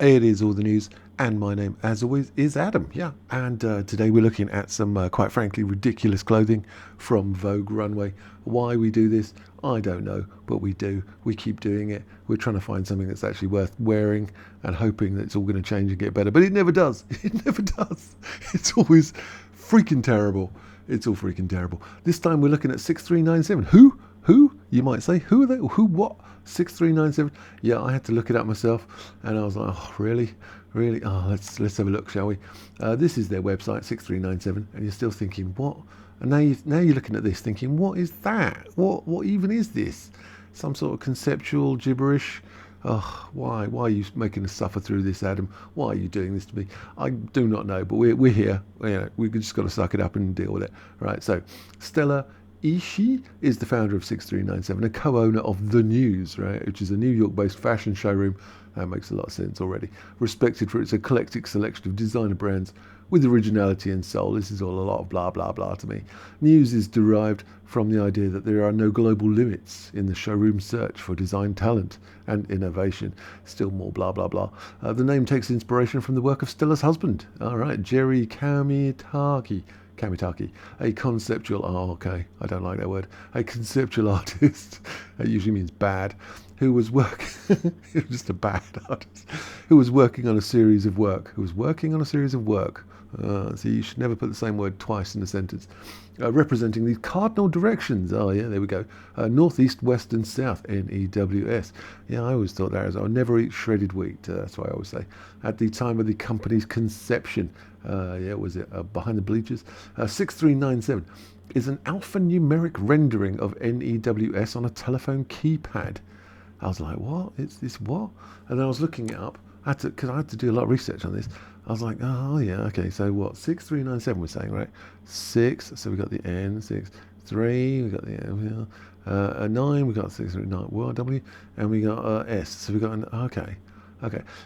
It is all the news, and my name, as always, is Adam. Yeah, and today we're looking at some, quite frankly, ridiculous clothing from Vogue Runway. Why we do this, I don't know, but we do. We keep doing it. We're trying to find something that's actually worth wearing and hoping that it's all going to change and get better. But it never does. It never does. It's always freaking terrible. It's all freaking terrible. This time we're looking at 6397. Who? Who? You might say, who are they? Who? What? 6397. Yeah, I had to look it up myself, and I was like, oh, really? Oh, let's have a look, shall we? This is their website, 6397, and you're still thinking, what? And now you're looking at this, thinking, what is that? What even is this? Some sort of conceptual gibberish? Oh, why are you making us suffer through this, Adam? Why are you doing this to me? I do not know, but we're here. We've just got to suck it up and deal with it. Right, so Stella Ishii is the founder of 6397, a co-owner of The News, right, which is a New York-based fashion showroom. That makes a lot of sense already. Respected for its eclectic selection of designer brands with originality and soul. This is all a lot of blah, blah, blah to me. News is derived from the idea that there are no global limits in the showroom search for design talent and innovation. Still more blah, blah, blah. The name takes inspiration from the work of Stella's husband, all right, Jerry Kamitaki, a conceptual, I don't like that word, a conceptual artist, that usually means bad, who was just a bad artist, who was working on a series of work, so you should never put the same word twice in a sentence, representing these cardinal directions. Oh yeah, there we go. North, east, west and south, NEWS. Yeah, I always thought that as I'll never eat shredded wheat. That's what I always say. At the time of the company's conception, behind the bleachers? 6397 is an alphanumeric rendering of NEWS on a telephone keypad. I was like, what? It's this what? And then I was looking it up, because I had to do a lot of research on this. I was like, oh yeah, okay, so what? 6397 we're saying, right? 6, so we got the N, 6, 3, we got the M, 9, we got 639 W, and we got S, so we got an, okay.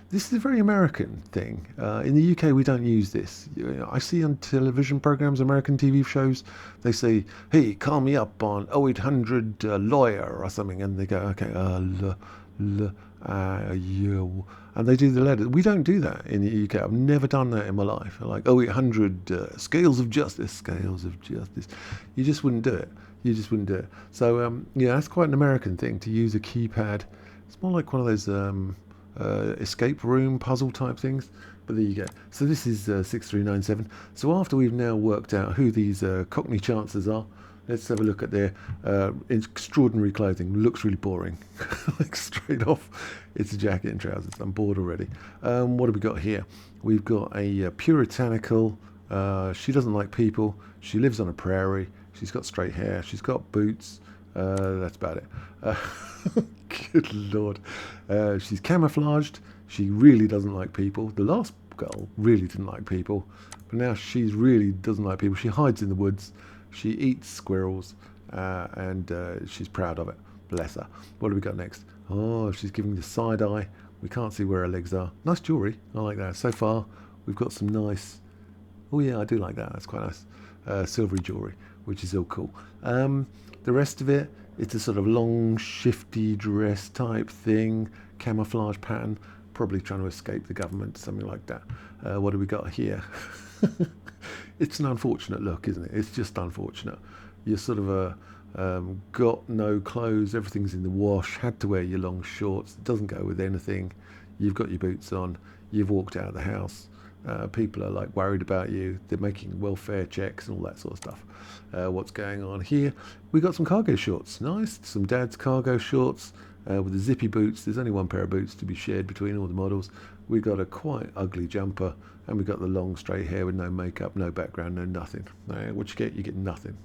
This is a very American thing. In the UK, we don't use this. I see on television programs, American TV shows, they say, hey, call me up on 0800 lawyer or something, and they go, okay, and they do the letters. We don't do that in the UK. I've never done that in my life. Like 0800 scales of justice. You just wouldn't do it. So that's quite an American thing to use a keypad. It's more like one of those escape room puzzle type things. But there you go. So this is 6397. So after we've now worked out who these Cockney chancers are, let's have a look at their extraordinary clothing. Looks really boring. Like straight off, it's a jacket and trousers. I'm bored already. What have we got here? We've got a puritanical, she doesn't like people. She lives on a prairie. She's got straight hair. She's got boots. That's about it. Good Lord. She's camouflaged. She really doesn't like people. The last girl really didn't like people. But now she really doesn't like people. She hides in the woods. She eats squirrels, and she's proud of it. Bless her. What do we got next? Oh, she's giving the side eye. We can't see where her legs are. Nice jewellery. I like that. So far, we've got some nice... Oh, yeah, I do like that. That's quite nice. Silvery jewellery, which is all cool. The rest of it, it's a sort of long, shifty dress type thing. Camouflage pattern. Probably trying to escape the government, something like that. What do we got here? It's an unfortunate look, isn't it? It's just unfortunate. You're sort of got no clothes, everything's in the wash, had to wear your long shorts, it doesn't go with anything. You've got your boots on, you've walked out of the house. People are like worried about you. They're making welfare checks and all that sort of stuff. What's going on here? We got some cargo shorts. Nice. Some dad's cargo shorts with the zippy boots. There's only one pair of boots to be shared between all the models. We got a quite ugly jumper, and we got the long straight hair with no makeup, no background, no nothing. What you get? You get nothing.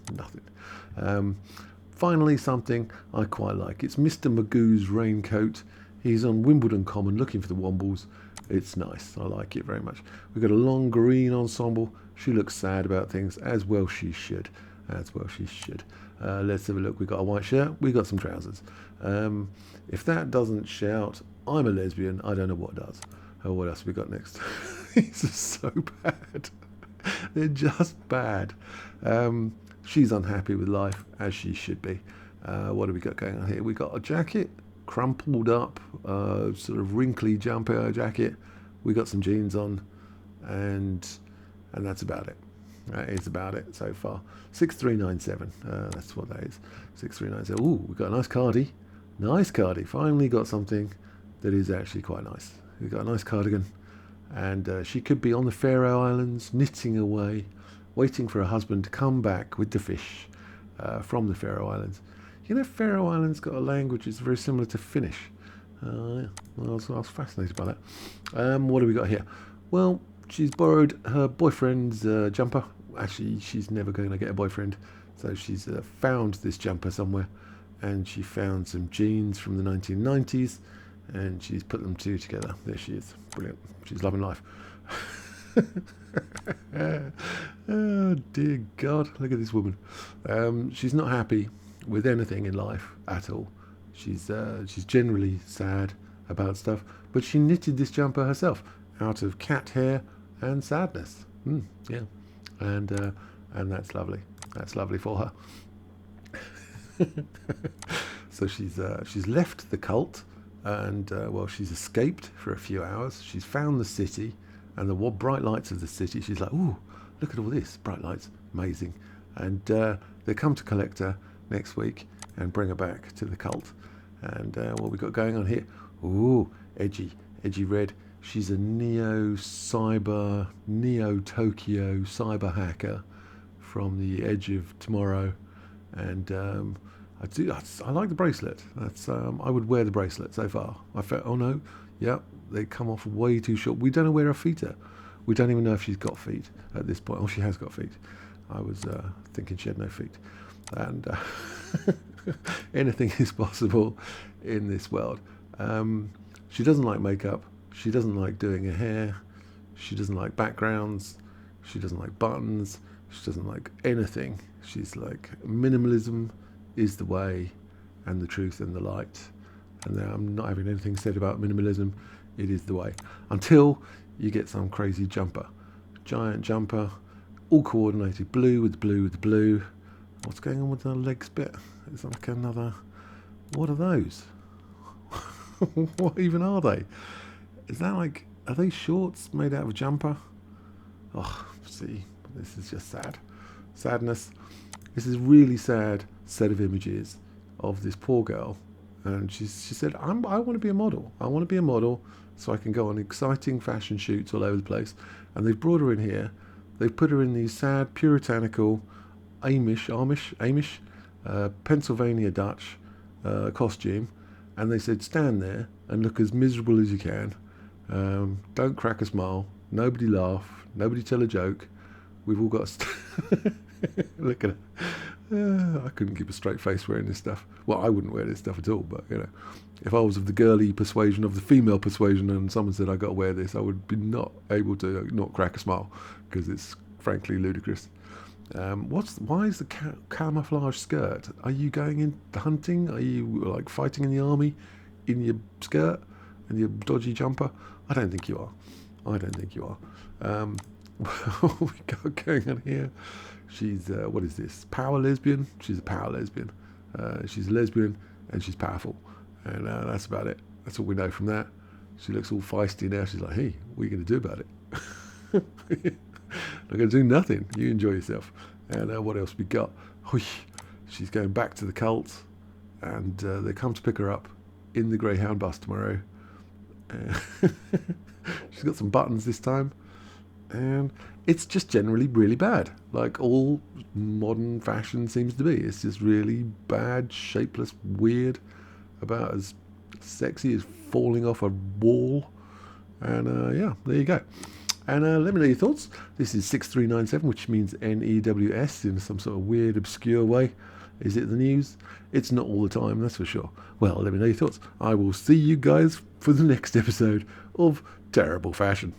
Finally, something I quite like. It's Mr. Magoo's raincoat. He's on Wimbledon Common looking for the Wombles. It's nice. I like it very much. We've got a long green ensemble. She looks sad about things, as well she should. Let's have a look. We've got a white shirt. We've got some trousers. If that doesn't shout, I'm a lesbian, I don't know what does. What else have we got next? These are so bad. They're just bad. She's unhappy with life, as she should be. What have we got going on here? We got a jacket, crumpled up, sort of wrinkly jumper jacket We got some jeans on, and that's about it. That is about it so far. 6397. That's what that is. 6397. Ooh, we got a nice cardie. Nice cardie. Finally got something that is actually quite nice. We got a nice cardigan, and she could be on the Faroe Islands knitting away, waiting for her husband to come back with the fish from the Faroe Islands. You know, Faroe Islands got a language that's very similar to Finnish. Yeah. I was fascinated by that. What do we got here? Well, she's borrowed her boyfriend's jumper. Actually, she's never going to get a boyfriend, so she's found this jumper somewhere, and she found some jeans from the 1990s, and she's put them two together. There she is. Brilliant. She's loving life. Oh dear God, look at this woman. She's not happy with anything in life at all. She's generally sad about stuff, but she knitted this jumper herself out of cat hair and sadness. Yeah, and that's lovely. That's lovely for her. So she's left the cult, and well, she's escaped for a few hours. She's found the city and the bright lights of the city. She's like, ooh, look at all this bright lights, amazing. And they come to collect her next week and bring her back to the cult. And what we got going on here? Ooh, edgy red. She's a neo Tokyo cyber hacker from the Edge of Tomorrow, and I like the bracelet. That's I would wear the bracelet so far. I felt, oh no, yeah, they come off way too short. We don't know where her feet are. We don't even know if she's got feet at this point. Oh, she has got feet. I was thinking she had no feet, and anything is possible in this world. She doesn't like makeup. She doesn't like doing her hair. She doesn't like backgrounds. She doesn't like buttons. She doesn't like anything. She's like, minimalism is the way and the truth and the light. And now I'm not having anything said about minimalism. It is the way. Until you get some crazy jumper. Giant jumper, all coordinated, blue with blue with blue. What's going on with the legs bit? It's like another... What are those? What even are they? Is that like... Are they shorts made out of a jumper? Oh, see, this is just sad. Sadness. This is really sad set of images of this poor girl. And she said, I want to be a model. I want to be a model so I can go on exciting fashion shoots all over the place. And they've brought her in here. They've put her in these sad, puritanical, Amish, Pennsylvania Dutch costume. And they said, stand there and look as miserable as you can. Don't crack a smile. Nobody laugh. Nobody tell a joke. We've all got look at her. I couldn't keep a straight face wearing this stuff. Well, I wouldn't wear this stuff at all, but you know, if I was of the girly persuasion, of the female persuasion, and someone said I got to wear this, I would be not able to not crack a smile, because it's frankly ludicrous. Why is the camouflage skirt? Are you going in hunting? Are you like fighting in the army in your skirt and your dodgy jumper? I don't think you are. I don't think you are. What we got going on here? She's what is this? Power lesbian? She's a power lesbian. She's a lesbian and she's powerful, and that's about it. That's all we know from that. She looks all feisty now. She's like, hey, what are you going to do about it? Not going to do nothing. You enjoy yourself. And what else we got? She's going back to the cult, and they come to pick her up in the Greyhound bus tomorrow. She's got some buttons this time, and it's just generally really bad, like all modern fashion seems to be. It's just really bad, shapeless, weird, about as sexy as falling off a wall. And yeah, there you go. And let me know your thoughts. This is 6397, which means NEWS in some sort of weird, obscure way. Is it the news? It's not all the time, that's for sure. Well, let me know your thoughts. I will see you guys for the next episode of Terrible Fashion.